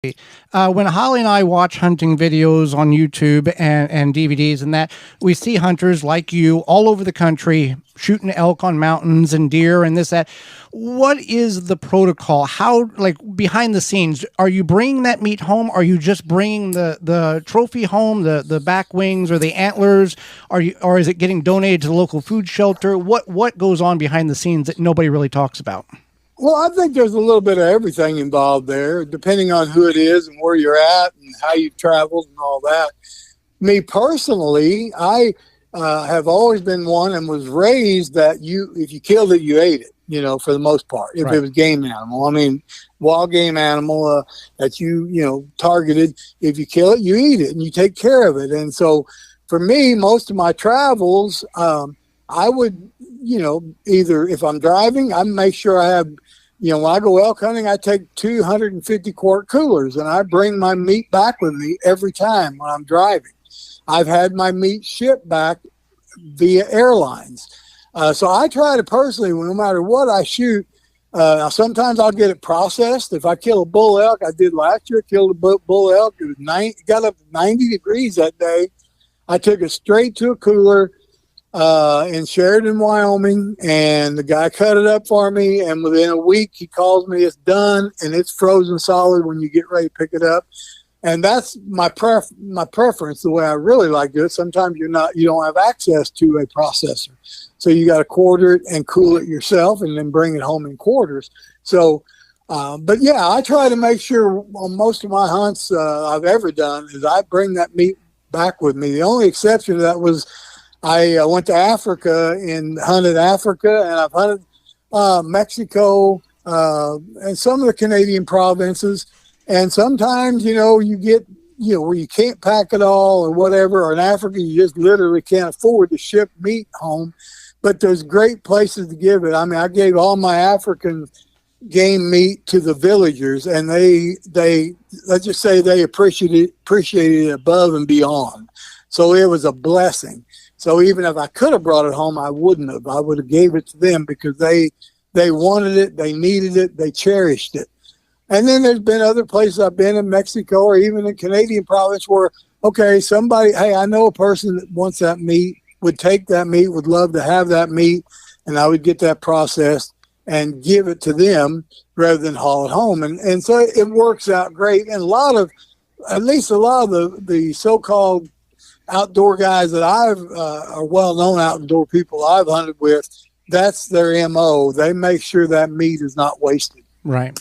When Holly and I watch hunting videos on YouTube and DVDs and that, we see hunters like you all over the country shooting elk on mountains and deer and this, that. What is the protocol? How, like, behind the scenes, are you bringing that meat home? Are you just bringing the trophy home, the back wings or the antlers? Or is it getting donated to the local food shelter? What goes on behind the scenes that nobody really talks about? Well, I think there's a little bit of everything involved there, depending on who it is and where you're at and how you've traveled and all that. Me personally, I have always been one and was raised that if you killed it, you ate it, for the most part, if it was game animal. I mean, wild game animal that you targeted, if you kill it, you eat it and you take care of it. And so for me, most of my travels, I would, either if I'm driving, I make sure I have, when I go elk hunting, I take 250 quart coolers and I bring my meat back with me every time when I'm driving. I've had my meat shipped back via airlines. So I try to personally, no matter what I shoot, sometimes I'll get it processed. If I kill a bull elk, I did last year, killed a bull elk. It got up to 90 degrees that day. I took it straight to a cooler in Sheridan, Wyoming, and the guy cut it up for me, and within a week he calls me, it's done and it's frozen solid when you get ready to pick it up. And that's my preference, the way I really like to do it. Sometimes you don't have access to a processor, so you got to quarter it and cool it yourself and then bring it home in quarters. So but yeah, I try to make sure on most of my hunts I've ever done is I bring that meat back with me. The only exception to that was I went to Africa and hunted Africa, and I've hunted Mexico and some of the Canadian provinces. And sometimes, you get, where you can't pack it all or whatever, or in Africa, you just literally can't afford to ship meat home. But there's great places to give it. I mean, I gave all my African game meat to the villagers, and they let's just say they appreciated it above and beyond. So it was a blessing. So even if I could have brought it home, I wouldn't have. I would have gave it to them because they wanted it, they needed it, they cherished it. And then there's been other places I've been in Mexico or even in Canadian province where, okay, hey, I know a person that wants that meat, would take that meat, would love to have that meat, and I would get that processed and give it to them rather than haul it home. And so it works out great. And at least a lot of the so-called outdoor guys that are well-known outdoor people I've hunted with, that's their MO. They make sure that meat is not wasted. Right.